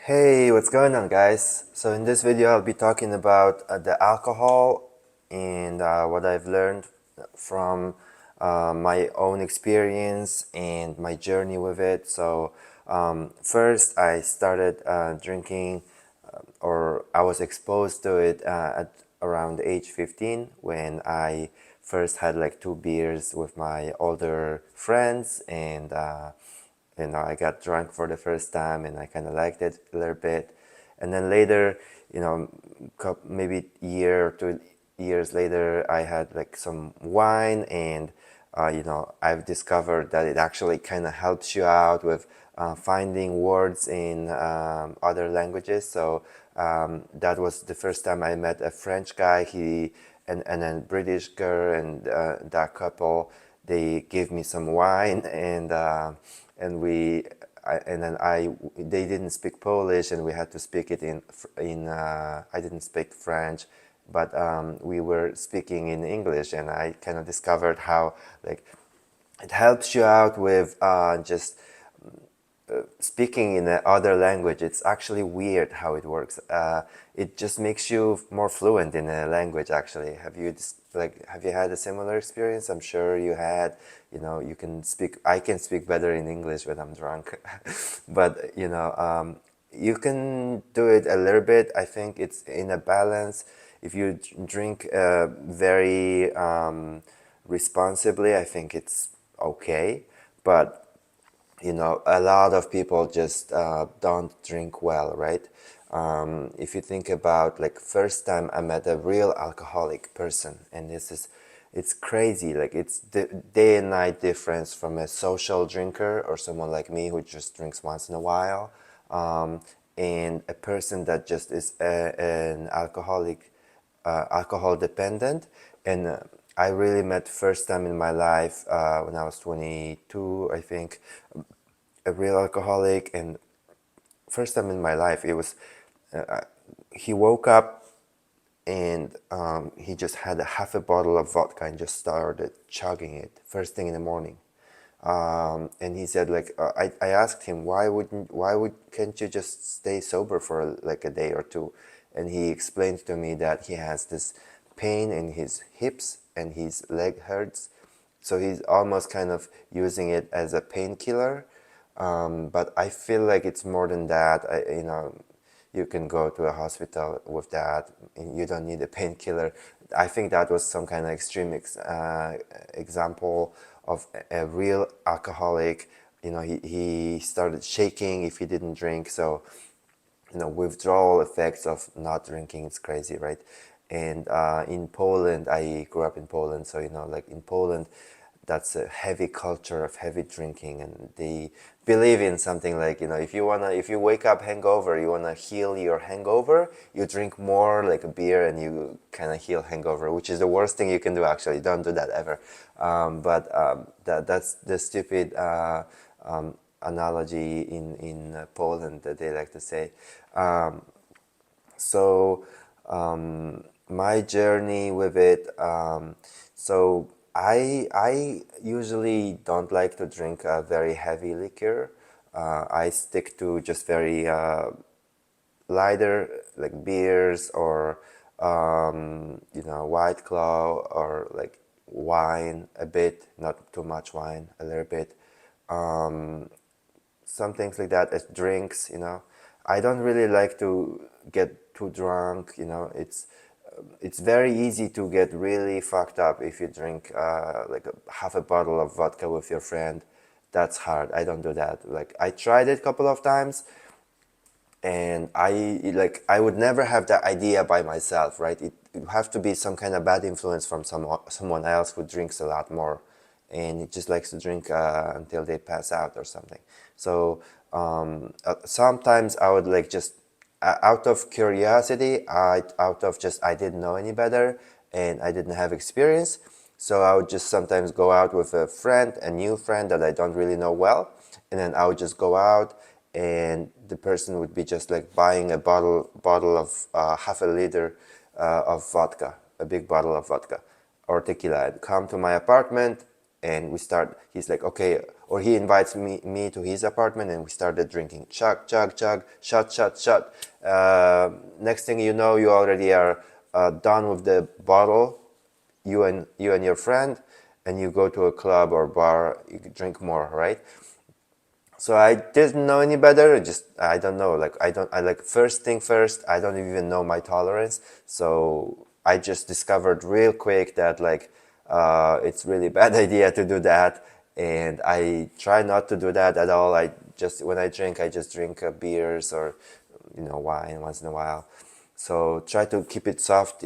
Hey, what's going on, guys? So in this video, I'll be talking about the alcohol and what I've learned from my own experience and my journey with it. So first, I started drinking, or I was exposed to it at around age 15 when I first had like two beers with my older friends and I got drunk for the first time and I kind of liked it a little bit. And then later, maybe a year or 2 years later, I had like some wine and, I've discovered that it actually kind of helps you out with finding words in other languages. So that was the first time I met a French guy, and then British girl, and that couple, they gave me some wine and they didn't speak Polish and we had to speak it in I didn't speak French, but we were speaking in English, and I kind of discovered how like it helps you out with just speaking in another language. It's actually weird how it works. It just makes you more fluent in a language. Actually, have you had a similar experience? I'm sure you had. You can speak. I can speak better in English when I'm drunk, but you can do it a little bit. I think it's in a balance. If you drink very responsibly, I think it's okay, but a lot of people just don't drink well, right? If you think about like first time I met a real alcoholic person, and it's crazy. Like it's the day and night difference from a social drinker or someone like me who just drinks once in a while, and a person that just is an alcoholic, alcohol dependent. And I really met first time in my life when I was 22, I think, a real alcoholic. And first time in my life, it was he woke up and he just had a half a bottle of vodka and just started chugging it first thing in the morning. And he said like I asked him why would can't you just stay sober for like a day or two, and he explained to me that he has this pain in his hips and his leg hurts, so he's almost kind of using it as a painkiller. But I feel like it's more than that. You can go to a hospital with that. You don't need a painkiller. I think that was some kind of extreme example of a real alcoholic. He started shaking if he didn't drink. So, withdrawal effects of not drinking, it's crazy, right? And in Poland, I grew up in Poland, so like in Poland, that's a heavy culture of heavy drinking, and they believe in something like, if you wake up hangover, you wanna heal your hangover, you drink more like a beer and you kind of heal hangover, which is the worst thing you can do. Actually, don't do that ever. But that's the stupid analogy in Poland that they like to say. So my journey with it. So I usually don't like to drink a very heavy liquor. I stick to just very lighter, like beers or White Claw, or like wine a bit, not too much wine, a little bit. Some things like that as drinks. I don't really like to get too drunk. It's very easy to get really fucked up if you drink like half a bottle of vodka with your friend. That's hard. I don't do that. Like I tried it a couple of times, and I would never have that idea by myself, right? It have to be some kind of bad influence from someone else who drinks a lot more, and it just likes to drink until they pass out or something. So sometimes I would like just out of curiosity, out of just I didn't know any better and I didn't have experience, so I would just sometimes go out with a new friend that I don't really know well, and then I would just go out, and the person would be just like buying a bottle of half a liter of vodka, a big bottle of vodka or tequila. I'd come to my apartment and we start. He's like, okay, or he invites me to his apartment, and we started drinking. Chug, chug, chug, shot, shot, shot. Next thing you know, you already are done with the bottle, you and your friend, and you go to a club or bar, you drink more, right? So I didn't know any better. I don't know. Like I like first thing first. I don't even know my tolerance. So I just discovered real quick that like it's really bad idea to do that, and I try not to do that at all. I just when I just drink beers or wine once in a while. So try to keep it soft,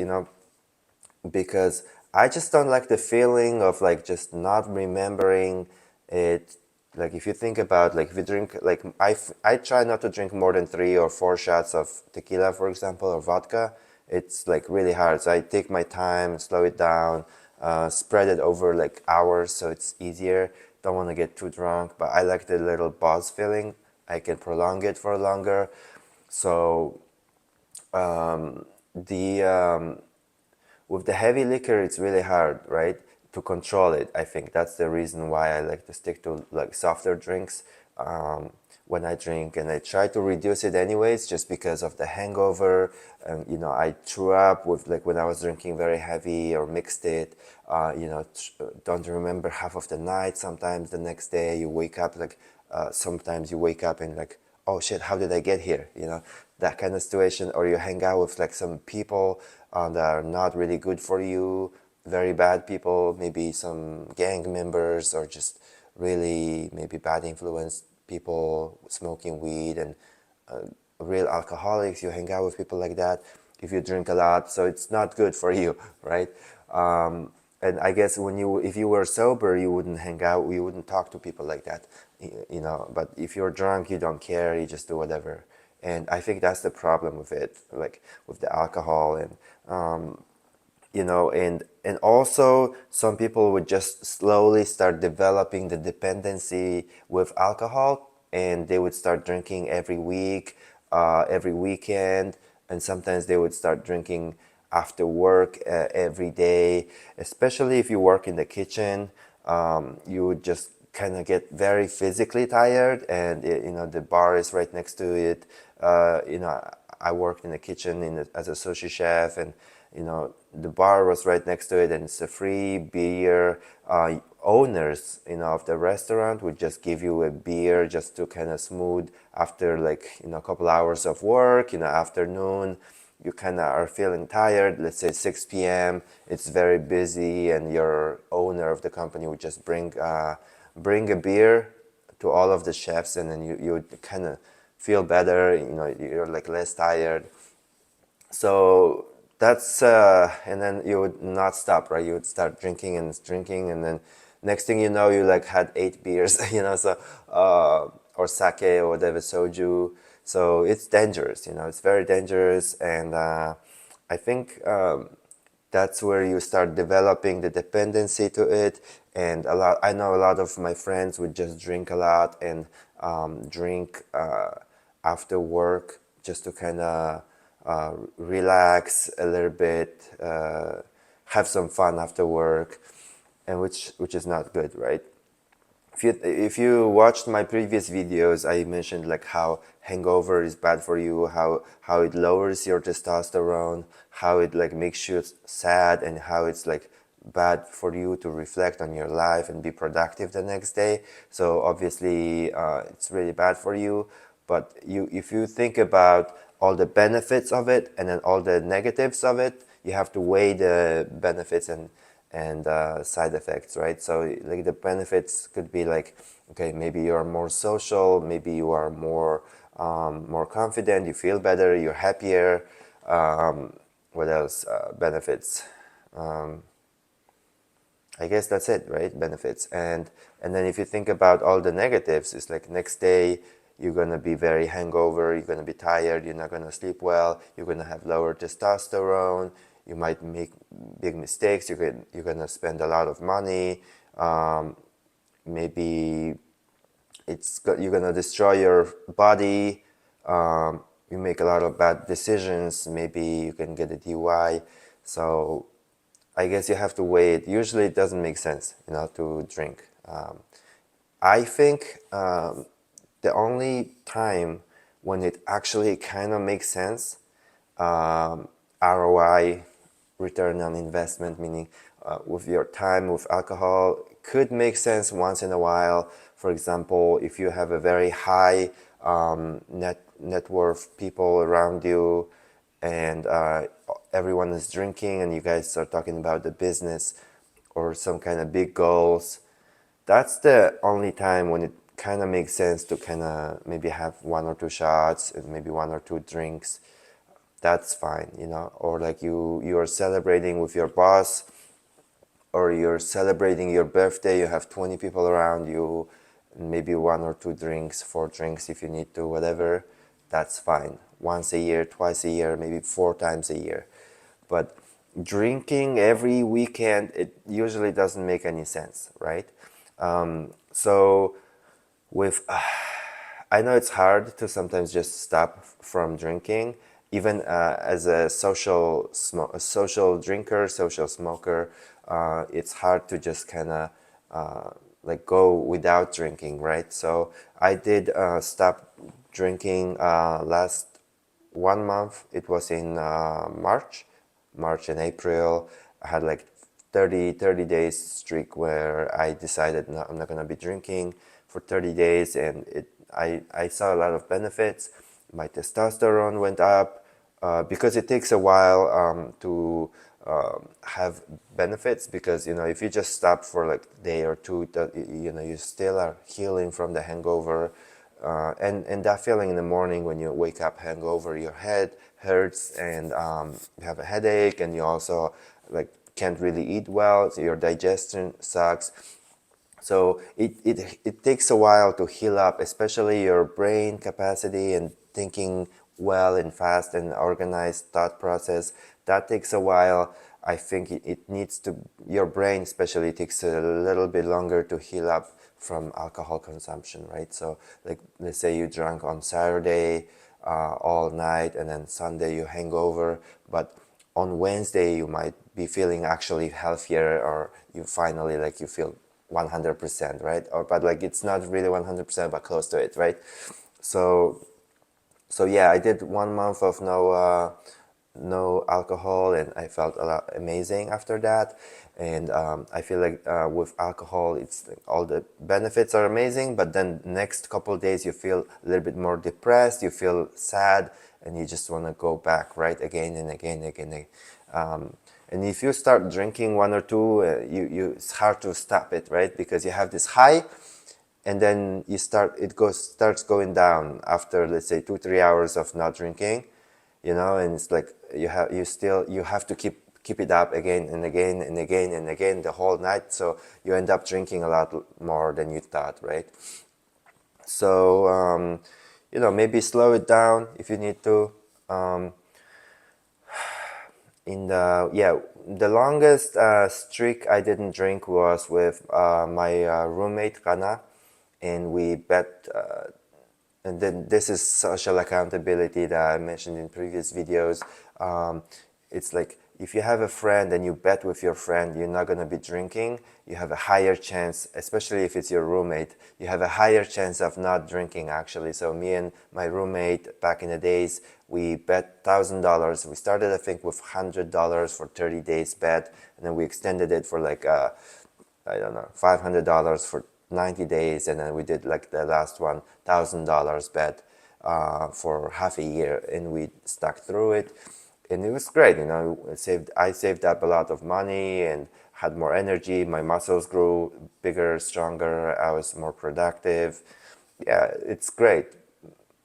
because I just don't like the feeling of like just not remembering it. Like if you think about like if you drink like I try not to drink more than 3 or 4 shots of tequila, for example, or vodka. It's like really hard. So I take my time, slow it down, spread it over like hours so it's easier. Don't want to get too drunk, but I like the little buzz feeling. I can prolong it for longer. So the with the heavy liquor, it's really hard, right, to control it. I think that's the reason why I like to stick to like softer drinks when I drink, and I try to reduce it anyways, just because of the hangover. And I threw up with like when I was drinking very heavy or mixed it. Don't remember half of the night. Sometimes the next day you wake up like sometimes you wake up and like, oh shit, how did I get here? That kind of situation. Or you hang out with like some people that are not really good for you, very bad people, maybe some gang members, or just really maybe bad influence people smoking weed, and real alcoholics. You hang out with people like that if you drink a lot, so it's not good for you, right? And I guess if you were sober, you wouldn't hang out, you wouldn't talk to people like that, but if you're drunk, you don't care, you just do whatever. And I think that's the problem with it, like with the alcohol. And and also some people would just slowly start developing the dependency with alcohol, and they would start drinking every week, every weekend, and sometimes they would start drinking after work every day. Especially if you work in the kitchen, you would just kind of get very physically tired, and the bar is right next to it. I worked in the kitchen as a sushi chef, and the bar was right next to it, and it's a free beer. Owners of the restaurant would just give you a beer just to kind of smooth after like a couple hours of work, afternoon. You kind of are feeling tired, let's say 6 p.m. It's very busy, and your owner of the company would just bring a beer to all of the chefs, and then you would kind of feel better. You're like less tired. So that's and then you would not stop, right? You would start drinking and drinking, and then next thing you know, you like had 8 beers, so or sake or whatever, soju. So it's dangerous, it's very dangerous. And I think that's where you start developing the dependency to it. And I know a lot of my friends would just drink a lot, and drink after work, just to kind of relax a little bit, have some fun after work, and which is not good, right? If you watched my previous videos, I mentioned like how hangover is bad for you, how it lowers your testosterone, how it like makes you sad, and how it's like bad for you to reflect on your life and be productive the next day. So obviously it's really bad for you. But if you think about all the benefits of it and then all the negatives of it, you have to weigh the benefits and side effects, right? So like the benefits could be like, okay, maybe you're more social, maybe you are more confident, you feel better, you're happier. What else? Benefits. I guess that's it, right? Benefits. And then if you think about all the negatives, it's like next day you're gonna be very hangover, you're gonna be tired, you're not gonna sleep well, you're gonna have lower testosterone, you might make big mistakes, you're gonna spend a lot of money, maybe you're gonna destroy your body, you make a lot of bad decisions, maybe you can get a DUI. So I guess you have to weigh it. Usually it doesn't make sense, to drink. I think the only time when it actually kind of makes sense, ROI, return on investment, meaning with your time with alcohol, could make sense once in a while. For example, if you have a very high net worth people around you, and everyone is drinking, and you guys are talking about the business or some kind of big goals, that's the only time when it kind of makes sense to kind of maybe have one or two shots and maybe one or two drinks. That's fine, you know. Or like you are celebrating with your boss, or you're celebrating your birthday, you have 20 people around you, maybe one or two drinks, four drinks if you need to, whatever. That's fine. Once a year, twice a year, maybe four times a year. But drinking every weekend, it usually doesn't make any sense, right? So with I know it's hard to sometimes just stop from drinking, even as a a social drinker, social smoker. It's hard to just kind of like go without drinking, right? So I did stop drinking last 1 month. It was in March and April. I had like 30 days streak where I decided, no, I'm not gonna be drinking for 30 days, and I saw a lot of benefits. My testosterone went up because it takes a while to have benefits, because you know, if you just stop for like a day or two, you know, you still are healing from the hangover. And that feeling in the morning when you wake up hangover, your head hurts, and you have a headache, and you also like can't really eat well, so your digestion sucks. So it takes a while to heal up, especially your brain capacity and thinking well and fast and organized thought process. That takes a while. I think it needs to, your brain especially takes a little bit longer to heal up from alcohol consumption, right? So like, let's say you drank on Saturday all night, and then Sunday you hangover, but on Wednesday you might be feeling actually healthier, or you finally like you feel 100%, right? Or but like it's not really 100%, but close to it, right? So yeah, I did 1 month of no alcohol, and I felt a lot amazing after that. And I feel like with alcohol, it's like all the benefits are amazing, but then next couple of days you feel a little bit more depressed, you feel sad, and you just want to go back, right, again and again and again. And if you start drinking one or two, it's hard to stop it, right? Because you have this high, and then starts going down after, let's say, 2 3 hours of not drinking, you know. And it's like you have to keep it up again and again and again and again the whole night, so you end up drinking a lot more than you thought, right? So you know, maybe slow it down if you need to. In the yeah The longest streak I didn't drink was with my roommate Kana, and we bet and then this is social accountability that I mentioned in previous videos. It's like, if you have a friend and you bet with your friend you're not going to be drinking, you have a higher chance, especially if it's your roommate, you have a higher chance of not drinking, actually. So me and my roommate back in the days, we bet $1,000. We started, I think, with $100 for 30 days bet, and then we extended it for like I don't know, $500 for 90 days, and then we did like the last one, $1,000 bet for half a year, and we stuck through it, and it was great. You know, I saved up a lot of money and had more energy. My muscles grew bigger, stronger. I was more productive. Yeah, it's great,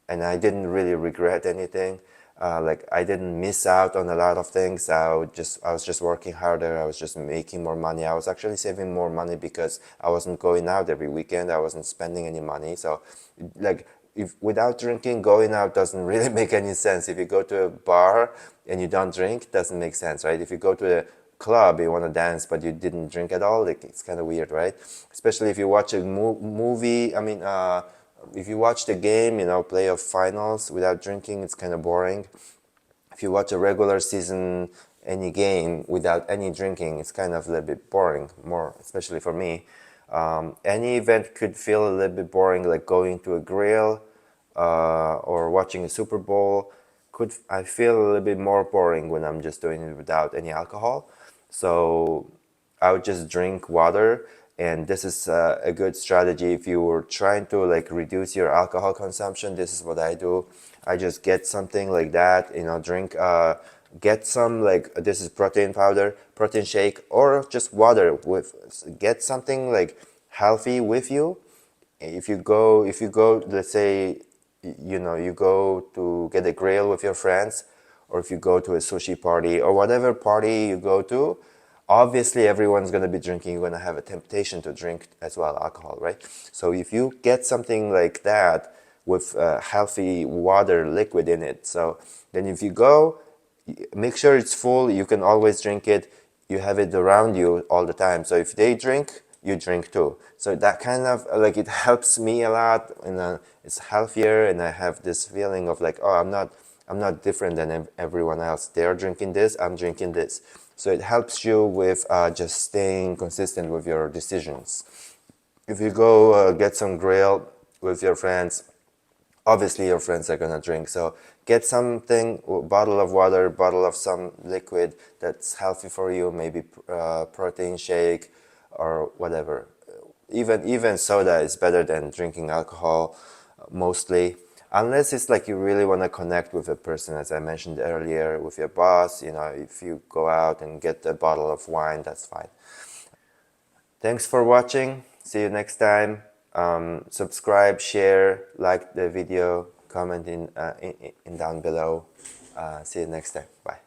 and I didn't really regret anything. Like, I didn't miss out on a lot of things. I was just working harder. I was just making more money. I was actually saving more money because I wasn't going out every weekend. I wasn't spending any money. So, like, if without drinking, going out doesn't really make any sense. If you go to a bar and you don't drink, it doesn't make sense, right? If you go to a club, you want to dance, but you didn't drink at all, like, it's kind of weird, right? Especially if you watch a movie. I mean, if you watch the game, you know, playoff finals without drinking, it's kind of boring. If you watch a regular season, any game without any drinking, it's kind of a little bit boring, more especially for me. Any event could feel a little bit boring, like going to a grill or watching a Super Bowl. I feel a little bit more boring when I'm just doing it without any alcohol. So I would just drink water, and this is a good strategy if you were trying to like reduce your alcohol consumption. This is what I do. I just get something like that, drink. Get some, like, this is protein powder, protein shake, or just water. Get something like healthy with you. If you go, let's say, you go to get a grill with your friends, or if you go to a sushi party or whatever party you go to, obviously everyone's going to be drinking. You're going to have a temptation to drink as well alcohol, right? So if you get something like that with healthy water liquid in it, so then if you go, make sure it's full. You can always drink it. You have it around you all the time. So if they drink, you drink too. So that kind of like, it helps me a lot, and it's healthier, and I have this feeling of like, oh, I'm not different than everyone else. They're drinking this, I'm drinking this. So it helps you with just staying consistent with your decisions. If you go get some grill with your friends, obviously your friends are gonna drink. So get something, bottle of water, bottle of some liquid that's healthy for you, maybe protein shake or whatever. Even soda is better than drinking alcohol, mostly. Unless it's like you really want to connect with a person, as I mentioned earlier, with your boss. If you go out and get a bottle of wine, that's fine. Thanks for watching. See you next time. Subscribe, share, like the video, comment in down below. See you next time. Bye.